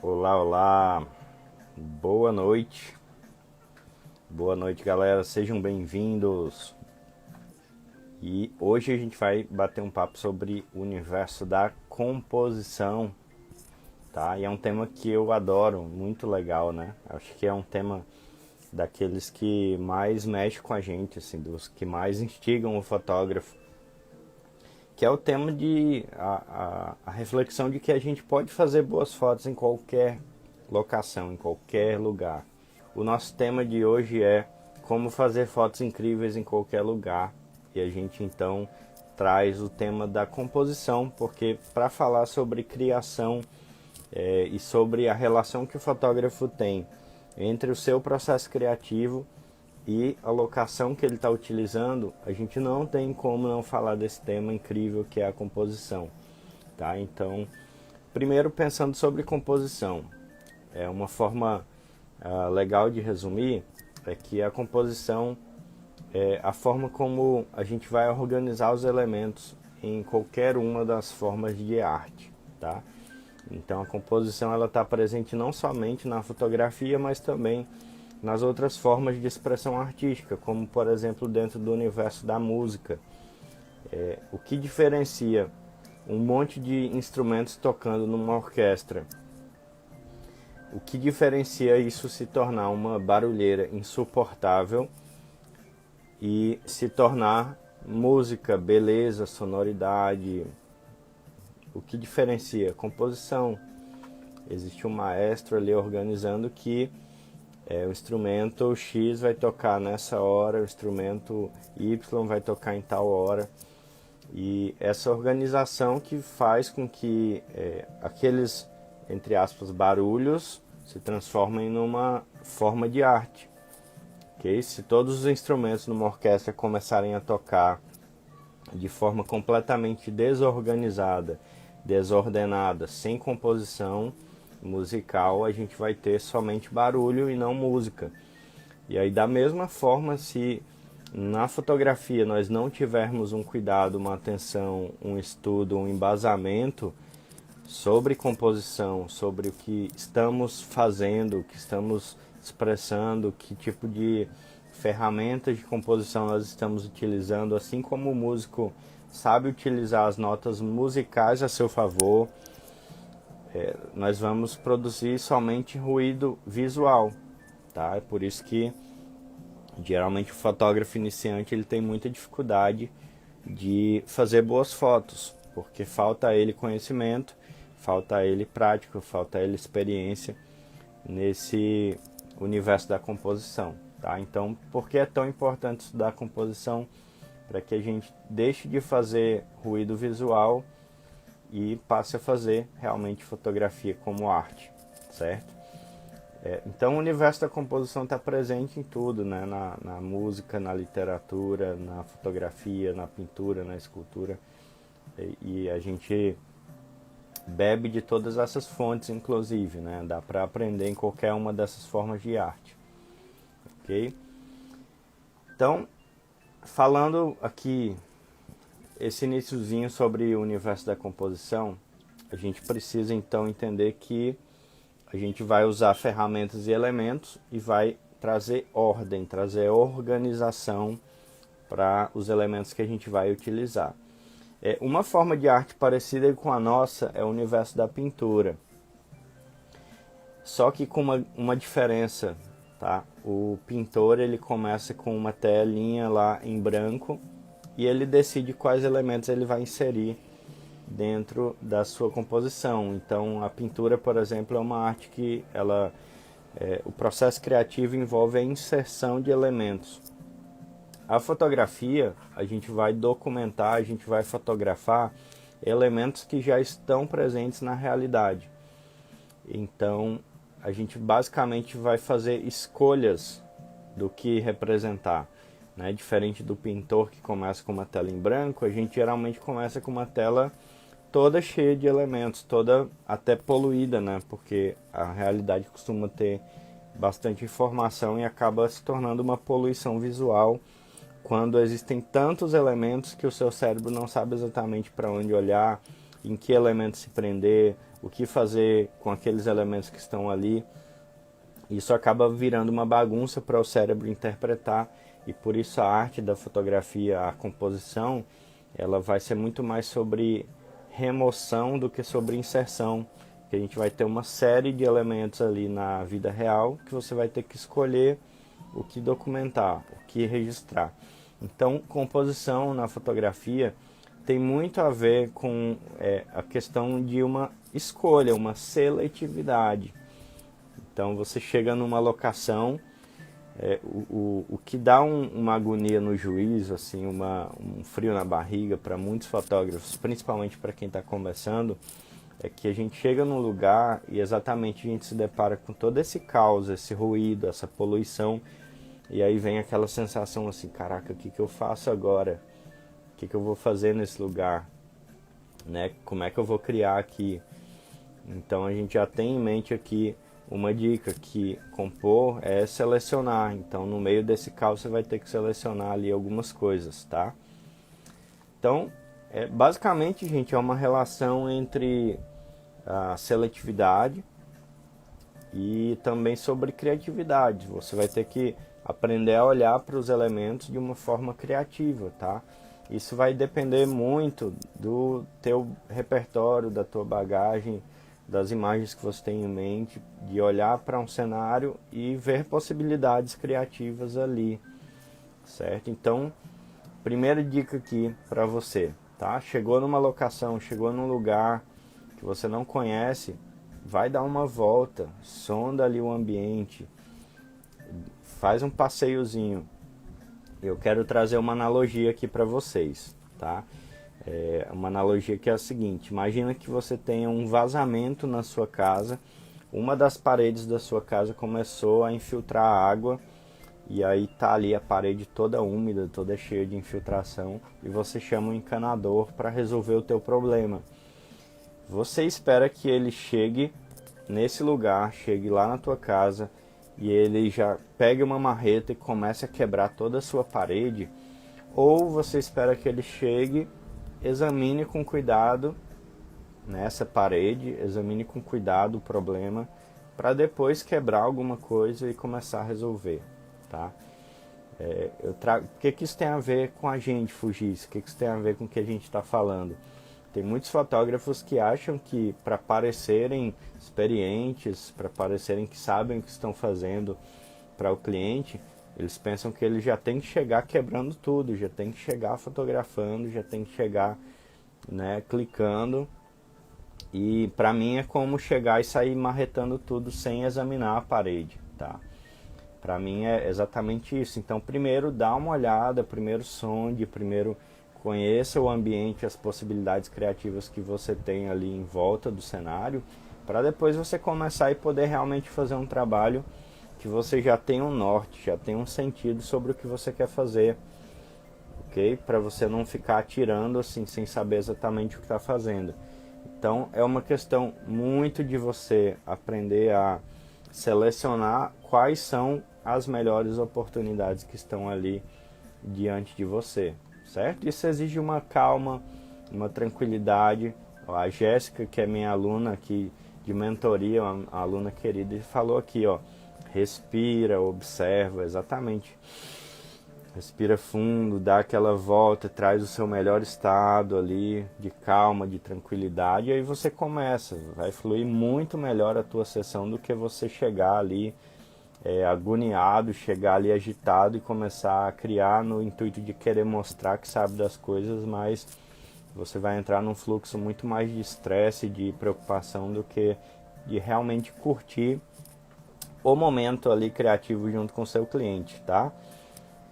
Olá, olá, boa noite, galera, sejam bem-vindos. E hoje a gente vai bater um papo sobre o universo da composição, tá? E é um tema que eu adoro, muito legal, né? Acho que é um tema daqueles que mais mexe com a gente, assim, dos que mais instigam o fotógrafo, que é o tema de a reflexão de que a gente pode fazer boas fotos em qualquer locação, em qualquer lugar. O nosso tema de hoje é como fazer fotos incríveis em qualquer lugar. E a gente então traz o tema da composição, porque para falar sobre criação e sobre a relação que o fotógrafo tem entre o seu processo criativo e a locação que ele está utilizando, a gente não tem como não falar desse tema incrível que é a composição, tá? Então, primeiro pensando sobre composição, é uma forma legal de resumir é que a composição é a forma como a gente vai organizar os elementos em qualquer uma das formas de arte, tá? Então a composição ela está presente não somente na fotografia, mas também nas outras formas de expressão artística, como por exemplo dentro do universo da música. O que diferencia um monte de instrumentos tocando numa orquestra? O que diferencia isso se tornar uma barulheira insuportável e se tornar música, beleza, sonoridade? O que diferencia? Composição. Existe um maestro ali organizando que o instrumento X vai tocar nessa hora, o instrumento Y vai tocar em tal hora. E essa organização que faz com que aqueles, entre aspas, barulhos se transformem numa forma de arte. Okay? Se todos os instrumentos numa orquestra começarem a tocar de forma completamente desorganizada, desordenada, sem composição musical, a gente vai ter somente barulho e não música. E aí da mesma forma, se na fotografia nós não tivermos um cuidado, uma atenção, um estudo, um embasamento sobre composição, sobre o que estamos fazendo, o que estamos expressando, que tipo de ferramentas de composição nós estamos utilizando, assim como o músico sabe utilizar as notas musicais a seu favor, nós vamos produzir somente ruído visual, tá? É por isso que geralmente o fotógrafo iniciante ele tem muita dificuldade de fazer boas fotos, porque falta a ele conhecimento, falta a ele prática, falta a ele experiência nesse universo da composição, tá? Então, por que é tão importante estudar composição? Para que a gente deixe de fazer ruído visual e passe a fazer realmente fotografia como arte, certo? Então o universo da composição está presente em tudo, né? Na música, na literatura, na fotografia, na pintura, na escultura. E a gente bebe de todas essas fontes, inclusive, né? Dá para aprender em qualquer uma dessas formas de arte, ok? Então, falando aqui esse iniciozinho sobre o universo da composição, a gente precisa então entender que a gente vai usar ferramentas e elementos e vai trazer ordem, trazer organização para os elementos que a gente vai utilizar. Uma forma de arte parecida com a nossa é o universo da pintura, só que com uma diferença, tá? O pintor ele começa com uma telinha lá em branco e ele decide quais elementos ele vai inserir dentro da sua composição. Então a pintura, por exemplo, é uma arte que o processo criativo envolve a inserção de elementos. A fotografia, a gente vai documentar, a gente vai fotografar elementos que já estão presentes na realidade. Então a gente basicamente vai fazer escolhas do que representar, né? Diferente do pintor que começa com uma tela em branco, a gente geralmente começa com uma tela toda cheia de elementos, toda até poluída, né? Porque a realidade costuma ter bastante informação e acaba se tornando uma poluição visual quando existem tantos elementos que o seu cérebro não sabe exatamente para onde olhar, em que elementos se prender, o que fazer com aqueles elementos que estão ali. Isso acaba virando uma bagunça para o cérebro interpretar, e por isso a arte da fotografia, a composição, ela vai ser muito mais sobre remoção do que sobre inserção, que a gente vai ter uma série de elementos ali na vida real que você vai ter que escolher o que documentar, o que registrar. Então, composição na fotografia tem muito a ver com a questão de uma escolha, uma seletividade. Então, você chega numa locação, o que dá uma agonia no juízo, assim, um frio na barriga para muitos fotógrafos, principalmente para quem está começando, é que a gente chega num lugar e exatamente a gente se depara com todo esse caos, esse ruído, essa poluição, e aí vem aquela sensação assim, caraca, o que eu faço agora? O que eu vou fazer nesse lugar? Né? Como é que eu vou criar aqui? Então a gente já tem em mente aqui uma dica, que compor é selecionar. Então no meio desse caos você vai ter que selecionar ali algumas coisas, tá? Então, basicamente, gente, é uma relação entre a seletividade e também sobre criatividade. Você vai ter que aprender a olhar para os elementos de uma forma criativa, tá? Isso vai depender muito do teu repertório, da tua bagagem, das imagens que você tem em mente, de olhar para um cenário e ver possibilidades criativas ali, certo? Então, primeira dica aqui para você, tá? Chegou numa locação, chegou num lugar que você não conhece, vai dar uma volta, sonda ali o ambiente, faz um passeiozinho. Eu quero trazer uma analogia aqui para vocês, tá? Uma analogia que é a seguinte: imagina que você tenha um vazamento na sua casa, uma das paredes da sua casa começou a infiltrar água, e aí tá ali a parede toda úmida, toda cheia de infiltração, e você chama um encanador para resolver o teu problema. Você espera que ele chegue nesse lugar, chegue lá na tua casa, e ele já pegue uma marreta e comece a quebrar toda a sua parede, ou você espera que ele chegue, examine com cuidado nessa parede, examine com cuidado o problema, para depois quebrar alguma coisa e começar a resolver, tá? O que isso tem a ver com a gente, Fugis? O que isso tem a ver com o que a gente está falando? Tem muitos fotógrafos que acham que, para parecerem experientes, para parecerem que sabem o que estão fazendo para o cliente, eles pensam que ele já tem que chegar quebrando tudo, já tem que chegar fotografando, já tem que chegar, né, clicando. E para mim é como chegar e sair marretando tudo sem examinar a parede, tá? Para mim é exatamente isso. Então, primeiro dá uma olhada, primeiro sonde, primeiro conheça o ambiente, as possibilidades criativas que você tem ali em volta do cenário, para depois você começar e poder realmente fazer um trabalho que você já tem um norte, já tem um sentido sobre o que você quer fazer, ok? Para você não ficar atirando assim, sem saber exatamente o que está fazendo. Então, é uma questão muito de você aprender a selecionar quais são as melhores oportunidades que estão ali diante de você, certo? Isso exige uma calma, uma tranquilidade. A Jéssica, que é minha aluna aqui de mentoria, uma aluna querida, falou aqui, ó, respira, observa, exatamente. Respira fundo, dá aquela volta, traz o seu melhor estado ali, de calma, de tranquilidade, e aí você começa, vai fluir muito melhor a tua sessão do que você chegar ali agoniado, chegar ali agitado e começar a criar no intuito de querer mostrar que sabe das coisas, mas você vai entrar num fluxo muito mais de estresse, de preocupação, do que de realmente curtir o momento ali criativo junto com o seu cliente, tá?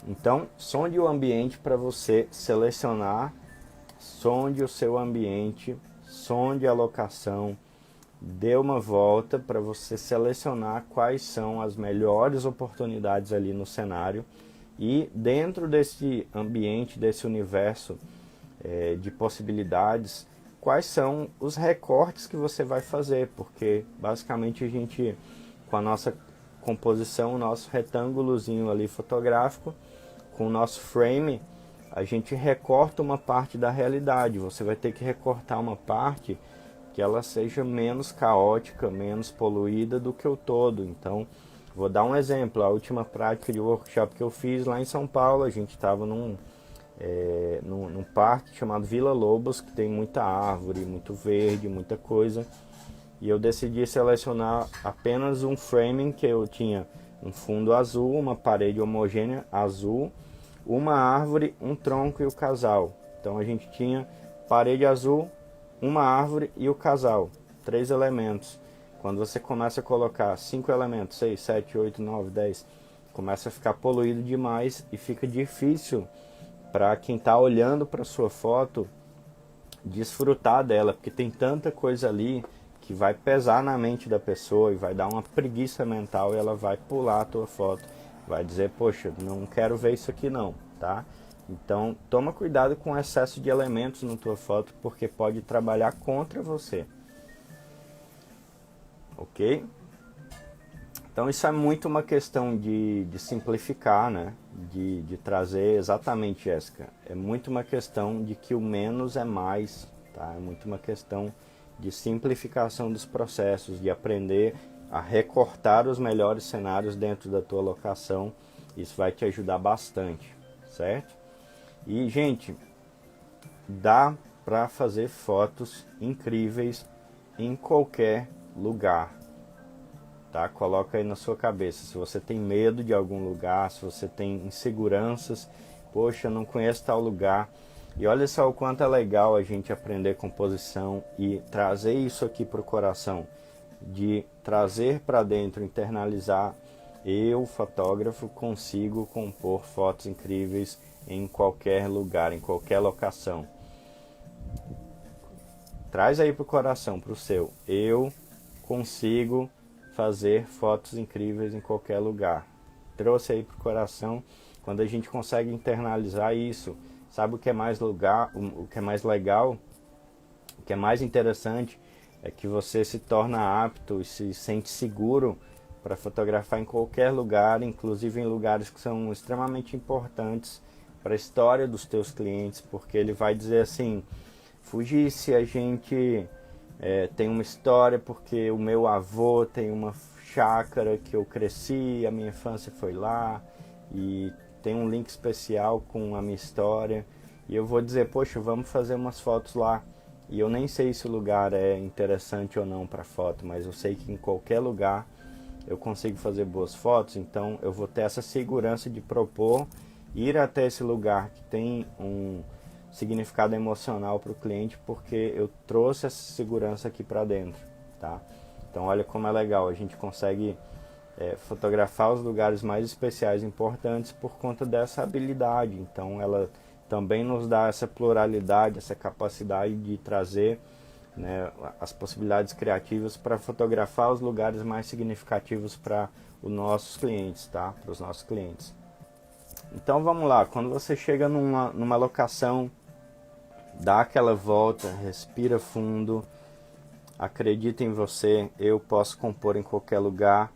Então, sonde o ambiente para você selecionar, sonde o seu ambiente, sonde a locação, dê uma volta para você selecionar quais são as melhores oportunidades ali no cenário, e dentro desse ambiente, desse universo de possibilidades, quais são os recortes que você vai fazer, porque basicamente a gente, com a nossa composição, o nosso retângulozinho ali fotográfico, com o nosso frame, a gente recorta uma parte da realidade. Você vai ter que recortar uma parte que ela seja menos caótica, menos poluída do que o todo. Então, vou dar um exemplo. A última prática de workshop que eu fiz lá em São Paulo, a gente estava num parque chamado Vila Lobos, que tem muita árvore, muito verde, muita coisa. E eu decidi selecionar apenas um framing que eu tinha um fundo azul, uma parede homogênea azul, uma árvore, um tronco e o casal. Então a gente tinha parede azul, uma árvore e o casal, 3 elementos. Quando você começa a colocar 5 elementos, 6, 7, 8, 9, 10, começa a ficar poluído demais e fica difícil para quem está olhando para a sua foto desfrutar dela, porque tem tanta coisa ali que vai pesar na mente da pessoa e vai dar uma preguiça mental e ela vai pular a tua foto, vai dizer, poxa, não quero ver isso aqui não, tá? Então, toma cuidado com o excesso de elementos na tua foto, porque pode trabalhar contra você, ok? Então, isso é muito uma questão de simplificar, né? De trazer exatamente, Jéssica, é muito uma questão de que o menos é mais, tá? É muito uma questão de simplificação dos processos, de aprender a recortar os melhores cenários dentro da tua locação. Isso vai te ajudar bastante, certo? E, gente, dá para fazer fotos incríveis em qualquer lugar, tá? Coloca aí na sua cabeça. Se você tem medo de algum lugar, se você tem inseguranças, poxa, não conheço tal lugar. E olha só o quanto é legal a gente aprender composição e trazer isso aqui para o coração, de trazer para dentro, internalizar. Eu, fotógrafo, consigo compor fotos incríveis em qualquer lugar, em qualquer locação. Traz aí para o coração, para o seu. Eu consigo fazer fotos incríveis em qualquer lugar. Trouxe aí para o coração. Quando a gente consegue internalizar isso, sabe o que é mais o que é mais legal, o que é mais interessante, é que você se torna apto e se sente seguro para fotografar em qualquer lugar, inclusive em lugares que são extremamente importantes para a história dos teus clientes, porque ele vai dizer assim, Fugice, a gente tem uma história porque o meu avô tem uma chácara que eu cresci, a minha infância foi lá, e tem um link especial com a minha história, e eu vou dizer, poxa, vamos fazer umas fotos lá. E eu nem sei se o lugar é interessante ou não para foto, mas eu sei que em qualquer lugar eu consigo fazer boas fotos, então eu vou ter essa segurança de propor, ir até esse lugar que tem um significado emocional para o cliente, porque eu trouxe essa segurança aqui para dentro, tá? Então olha como é legal, a gente consegue fotografar os lugares mais especiais e importantes por conta dessa habilidade. Então ela também nos dá essa pluralidade, essa capacidade de trazer, né, as possibilidades criativas para fotografar os lugares mais significativos para os nossos clientes, tá? Para os nossos clientes. Então vamos lá, quando você chega numa locação, dá aquela volta, respira fundo, acredita em você, eu posso compor em qualquer lugar.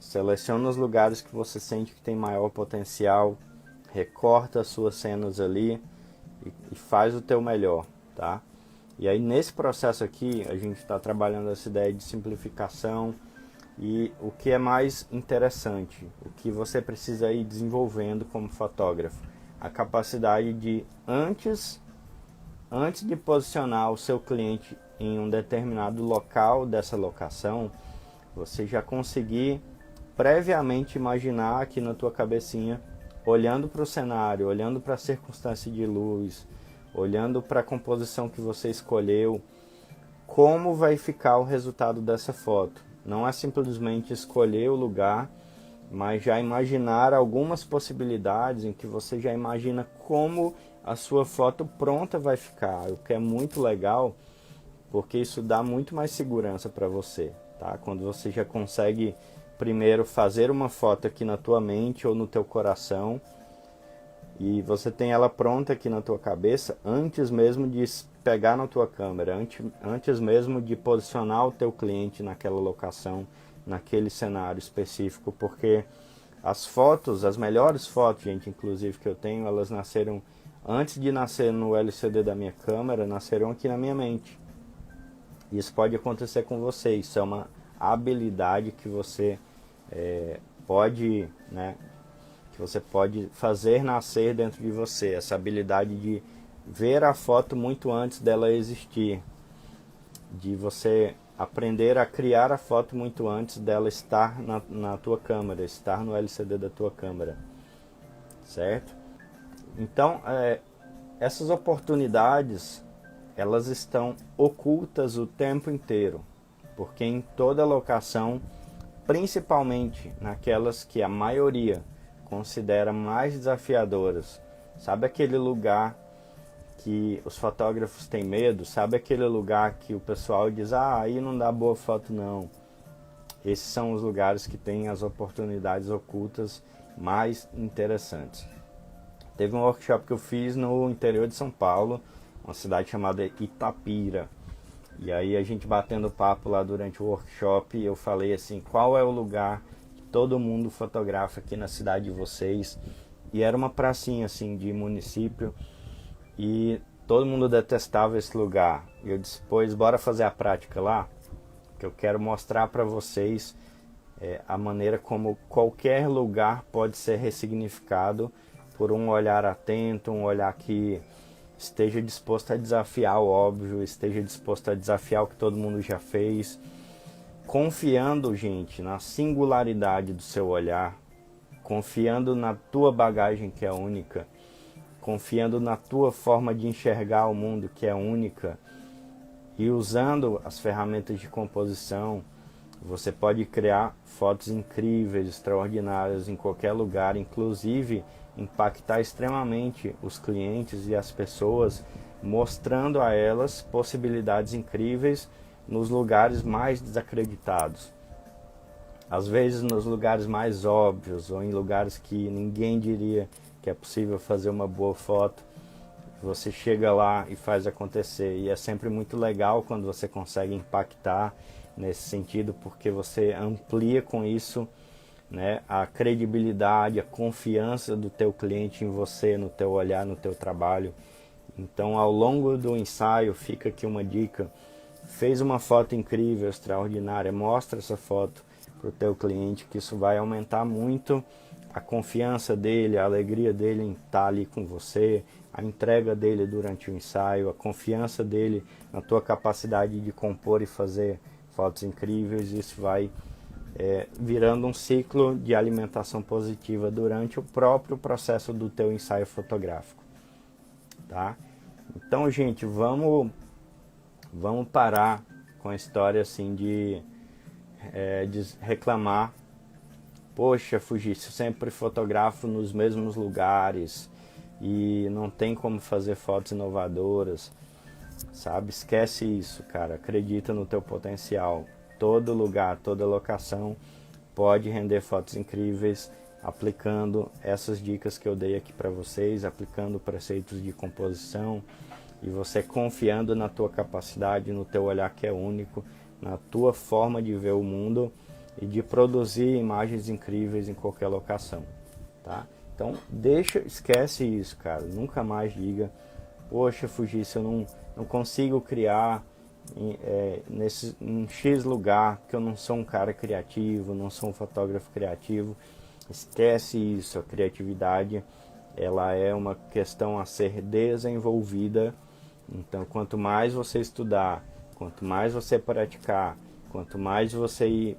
Seleciona os lugares que você sente que tem maior potencial, recorta as suas cenas ali e faz o teu melhor, tá? E aí nesse processo aqui a gente está trabalhando essa ideia de simplificação e o que é mais interessante, o que você precisa ir desenvolvendo como fotógrafo, a capacidade de antes de posicionar o seu cliente em um determinado local dessa locação, você já conseguir previamente imaginar aqui na tua cabecinha, olhando para o cenário, olhando para a circunstância de luz, olhando para a composição que você escolheu, como vai ficar o resultado dessa foto. Não é simplesmente escolher o lugar, mas já imaginar algumas possibilidades em que você já imagina como a sua foto pronta vai ficar, o que é muito legal, porque isso dá muito mais segurança para você, tá? Quando você já consegue primeiro fazer uma foto aqui na tua mente ou no teu coração e você tem ela pronta aqui na tua cabeça antes mesmo de pegar na tua câmera, antes mesmo de posicionar o teu cliente naquela locação, naquele cenário específico, porque As fotos, as melhores fotos, gente, inclusive, que eu tenho, elas nasceram, antes de nascer no LCD da minha câmera, nasceram aqui na minha mente. Isso pode acontecer com você, isso é uma habilidade que você pode, né, que você pode fazer nascer dentro de você, essa habilidade de ver a foto muito antes dela existir, de você aprender a criar a foto muito antes dela estar na tua câmera, estar no LCD da tua câmera, certo? Então, essas oportunidades, elas estão ocultas o tempo inteiro, porque em toda locação, principalmente naquelas que a maioria considera mais desafiadoras, sabe aquele lugar que os fotógrafos têm medo, sabe aquele lugar que o pessoal diz, aí não dá boa foto não. Esses são os lugares que têm as oportunidades ocultas mais interessantes. Teve um workshop que eu fiz no interior de São Paulo, uma cidade chamada Itapira. E aí a gente batendo papo lá durante o workshop, eu falei assim, qual é o lugar que todo mundo fotografa aqui na cidade de vocês? E era uma pracinha assim de município, e todo mundo detestava esse lugar. E eu disse, pois bora fazer a prática lá, que eu quero mostrar para vocês a maneira como qualquer lugar pode ser ressignificado por um olhar atento, um olhar que esteja disposto a desafiar o óbvio, esteja disposto a desafiar o que todo mundo já fez, confiando, gente, na singularidade do seu olhar, confiando na tua bagagem que é única, confiando na tua forma de enxergar o mundo que é única, e usando as ferramentas de composição, você pode criar fotos incríveis, extraordinárias em qualquer lugar, inclusive impactar extremamente os clientes e as pessoas, mostrando a elas possibilidades incríveis nos lugares mais desacreditados. Às vezes nos lugares mais óbvios, ou em lugares que ninguém diria que é possível fazer uma boa foto, você chega lá e faz acontecer. E é sempre muito legal quando você consegue impactar nesse sentido, porque você amplia com isso, né, a credibilidade, a confiança do teu cliente em você, no teu olhar, no teu trabalho. Então, ao longo do ensaio, fica aqui uma dica: fez uma foto incrível, extraordinária, mostra essa foto para o teu cliente, que isso vai aumentar muito a confiança dele, a alegria dele em estar ali com você, a entrega dele durante o ensaio, a confiança dele na tua capacidade de compor e fazer fotos incríveis. Isso vai virando um ciclo de alimentação positiva durante o próprio processo do teu ensaio fotográfico, tá? Então, gente, vamos parar com a história assim de reclamar. Poxa, Fugício, sempre fotografo nos mesmos lugares e não tem como fazer fotos inovadoras, sabe? Esquece isso, cara. Acredita no teu potencial. Todo lugar, toda locação pode render fotos incríveis aplicando essas dicas que eu dei aqui para vocês, aplicando preceitos de composição, e você confiando na tua capacidade, no teu olhar que é único, na tua forma de ver o mundo e de produzir imagens incríveis em qualquer locação, tá? Então esquece isso, cara. Nunca mais diga, poxa, Fugício, eu não consigo criar em X lugar, que eu não sou um cara criativo, não sou um fotógrafo criativo. Esquece isso. A criatividade, ela é uma questão a ser desenvolvida. Então, quanto mais você estudar, quanto mais você praticar, quanto mais você ir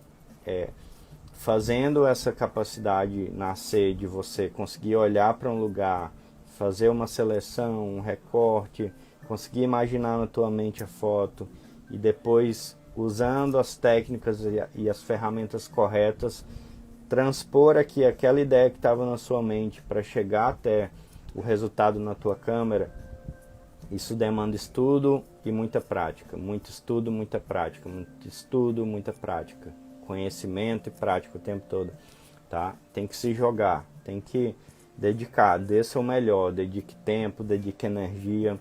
fazendo essa capacidade nascer, de você conseguir olhar para um lugar, fazer uma seleção, um recorte, conseguir imaginar na tua mente a foto, e depois, usando as técnicas e as ferramentas corretas, transpor aqui aquela ideia que estava na sua mente para chegar até o resultado na tua câmera. Isso demanda estudo e muita prática. Muito estudo, muita prática. Muito estudo, muita prática. Conhecimento e prática o tempo todo, tá? Tem que se jogar, tem que dedicar, dê seu melhor, dedique tempo, dedique energia,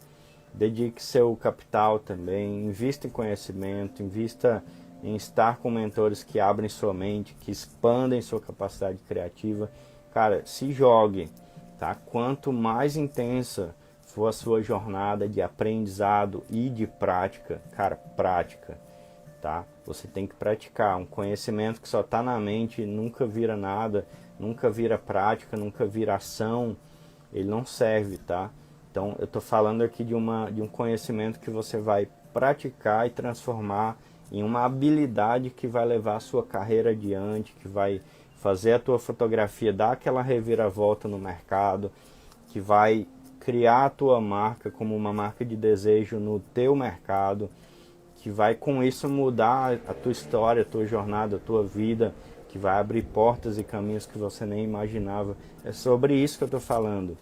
dedique seu capital também, invista em conhecimento, invista em estar com mentores que abrem sua mente, que expandem sua capacidade criativa. Cara, se jogue, tá? Quanto mais intensa for a sua jornada de aprendizado e de prática, cara, prática, tá? Você tem que praticar. Um conhecimento que só está na mente nunca vira nada, nunca vira prática, nunca vira ação, ele não serve, tá? Então eu estou falando aqui de um conhecimento que você vai praticar e transformar em uma habilidade que vai levar a sua carreira adiante, que vai fazer a tua fotografia dar aquela reviravolta no mercado, que vai criar a tua marca como uma marca de desejo no teu mercado, que vai com isso mudar a tua história, a tua jornada, a tua vida, que vai abrir portas e caminhos que você nem imaginava. É sobre isso que eu estou falando.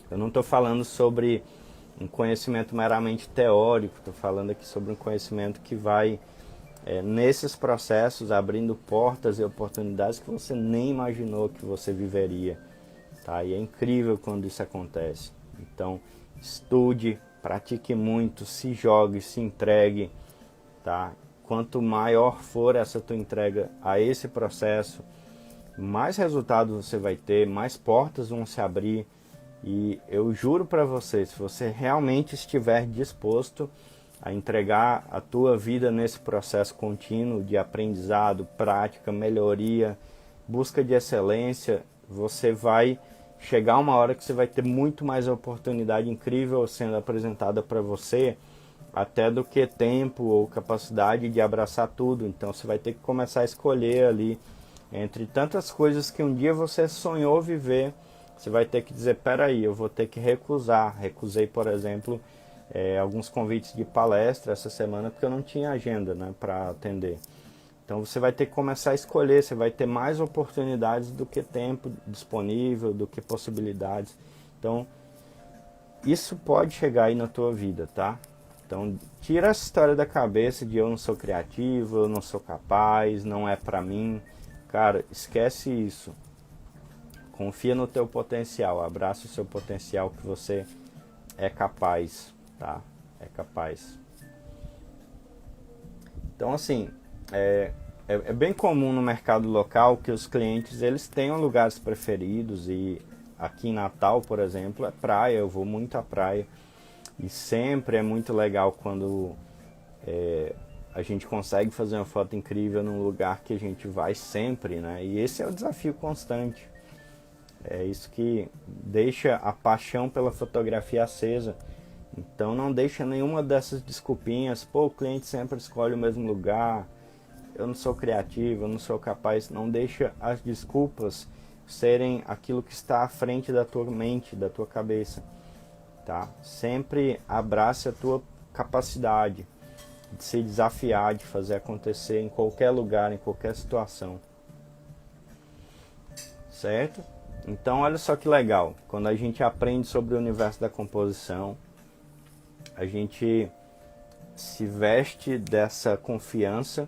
Eu não estou falando sobre um conhecimento meramente teórico, estou falando aqui sobre um conhecimento que vai, nesses processos, abrindo portas e oportunidades que você nem imaginou que você viveria. Tá? E é incrível quando isso acontece. Então, estude, pratique muito, se jogue, se entregue. Tá? Quanto maior for essa tua entrega a esse processo, mais resultados você vai ter, mais portas vão se abrir. E eu juro para você, se você realmente estiver disposto a entregar a tua vida nesse processo contínuo de aprendizado, prática, melhoria, busca de excelência, você vai chegar uma hora que você vai ter muito mais oportunidade incrível sendo apresentada para você, até do que tempo ou capacidade de abraçar tudo. Então você vai ter que começar a escolher ali, entre tantas coisas que um dia você sonhou viver, você vai ter que dizer, peraí, eu vou ter que recusar. Recusei, por exemplo, alguns convites de palestra essa semana, porque eu não tinha agenda, né, para atender. Então você vai ter que começar a escolher, você vai ter mais oportunidades do que tempo disponível, do que possibilidades. Então, isso pode chegar aí na tua vida, tá? Então, tira essa história da cabeça de eu não sou criativo, eu não sou capaz, não é pra mim. Cara, esquece isso. Confia no teu potencial, abraça o seu potencial que você é capaz, tá? É capaz. Então, assim, é bem comum no mercado local que os clientes eles tenham lugares preferidos, e aqui em Natal, por exemplo, é praia, eu vou muito à praia e sempre é muito legal quando a gente consegue fazer uma foto incrível num lugar que a gente vai sempre, né? E esse é o desafio constante. É isso que deixa a paixão pela fotografia acesa. Então não deixa nenhuma dessas desculpinhas, pô, o cliente sempre escolhe o mesmo lugar, eu não sou criativo, eu não sou capaz. Não deixa as desculpas serem aquilo que está à frente da tua mente, da tua cabeça, tá? Sempre abrace a tua capacidade de se desafiar, de fazer acontecer em qualquer lugar, em qualquer situação, certo? Então olha só que legal, quando a gente aprende sobre o universo da composição, a gente se veste dessa confiança,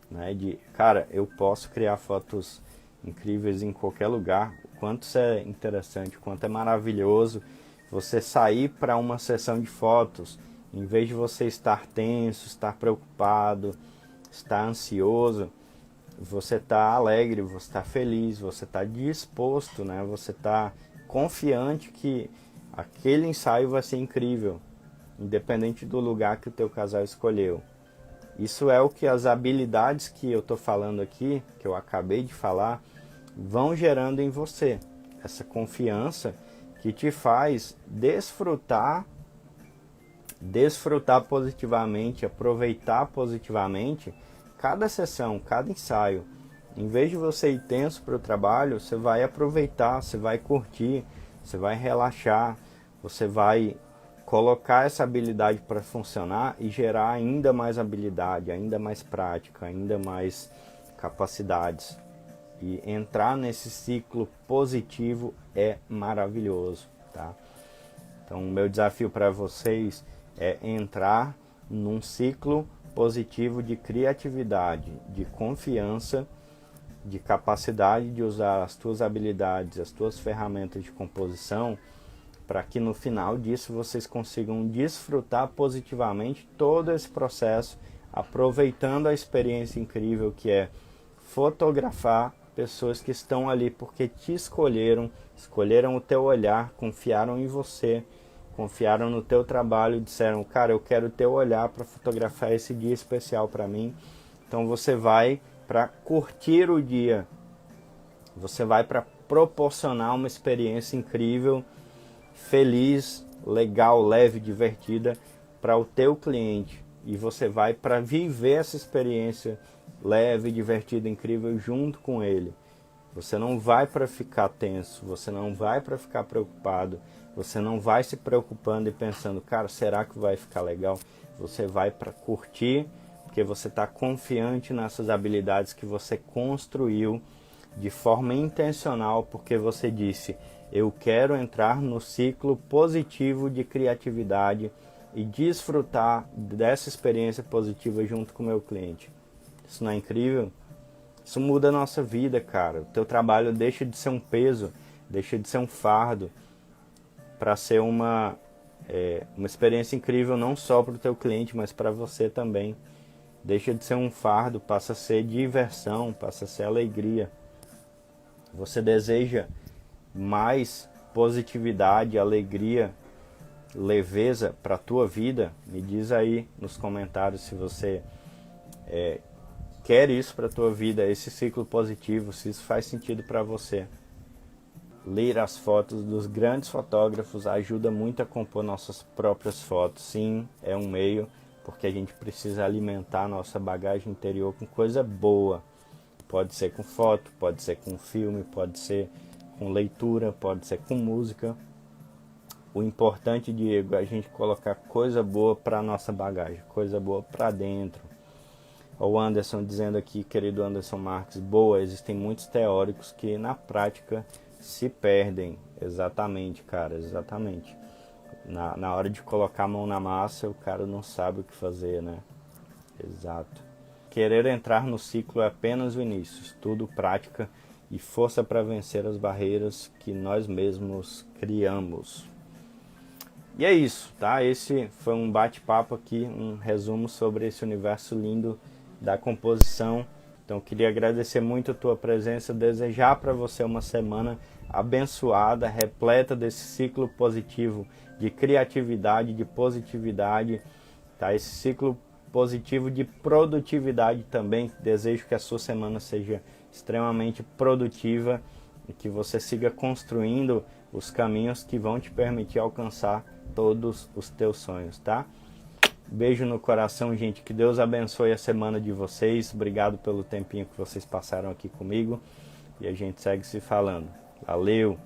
né, de, cara, eu posso criar fotos incríveis em qualquer lugar. O quanto isso é interessante, o quanto é maravilhoso você sair para uma sessão de fotos, em vez de você estar tenso, estar preocupado, estar ansioso, você está alegre, você está feliz, você está disposto, né? Você está confiante que aquele ensaio vai ser incrível, independente do lugar que o teu casal escolheu. Isso é o que as habilidades que eu estou falando aqui, que eu acabei de falar, vão gerando em você. Essa confiança que te faz desfrutar positivamente, aproveitar positivamente cada sessão, cada ensaio. Em vez de você ir tenso para o trabalho, você vai aproveitar, você vai curtir, você vai relaxar, você vai colocar essa habilidade para funcionar e gerar ainda mais habilidade, ainda mais prática, ainda mais capacidades. E entrar nesse ciclo positivo é maravilhoso, tá? Então, o meu desafio para vocês é entrar num ciclo positivo de criatividade, de confiança, de capacidade de usar as tuas habilidades, as tuas ferramentas de composição, para que no final disso vocês consigam desfrutar positivamente todo esse processo aproveitando a experiência incrível que é fotografar pessoas que estão ali porque te escolheram, escolheram o teu olhar, confiaram em você, confiaram no teu trabalho, disseram, cara, eu quero o teu olhar para fotografar esse dia especial para mim. Então você vai para curtir o dia, você vai para proporcionar uma experiência incrível, feliz, legal, leve, divertida para o teu cliente. E você vai para viver essa experiência leve, divertida, incrível junto com ele. Você não vai para ficar tenso, você não vai para ficar preocupado, você não vai se preocupando e pensando, cara, será que vai ficar legal? Você vai para curtir, porque você está confiante nessas habilidades que você construiu de forma intencional, porque você disse, eu quero entrar no ciclo positivo de criatividade e desfrutar dessa experiência positiva junto com o meu cliente. Isso não é incrível? Isso muda a nossa vida, cara. O teu trabalho deixa de ser um peso, deixa de ser um fardo, para ser uma experiência incrível não só para o teu cliente, mas para você também. Deixa de ser um fardo, passa a ser diversão, passa a ser alegria. Você deseja mais positividade, alegria, leveza para a tua vida? Me diz aí nos comentários se você quer isso para a tua vida, esse ciclo positivo, se isso faz sentido para você. Ler as fotos dos grandes fotógrafos ajuda muito a compor nossas próprias fotos. Sim, é um meio, porque a gente precisa alimentar a nossa bagagem interior com coisa boa. Pode ser com foto, pode ser com filme, pode ser com leitura, pode ser com música. O importante, Diego, é a gente colocar coisa boa para a nossa bagagem, coisa boa para dentro. O Anderson dizendo aqui, querido Anderson Marques, boa, existem muitos teóricos que na prática se perdem. Exatamente, cara, exatamente. Na hora de colocar a mão na massa, o cara não sabe o que fazer, né? Exato. Querer entrar no ciclo é apenas o início, estudo, prática e força para vencer as barreiras que nós mesmos criamos. E é isso, tá? Esse foi um bate-papo aqui, um resumo sobre esse universo lindo da composição. Então queria agradecer muito a tua presença, desejar para você uma semana abençoada, repleta desse ciclo positivo de criatividade, de positividade, tá? Esse ciclo positivo de produtividade também. Desejo que a sua semana seja extremamente produtiva e que você siga construindo os caminhos que vão te permitir alcançar todos os teus sonhos, tá? Beijo no coração, gente. Que Deus abençoe a semana de vocês. Obrigado pelo tempinho que vocês passaram aqui comigo. E a gente segue se falando. Valeu!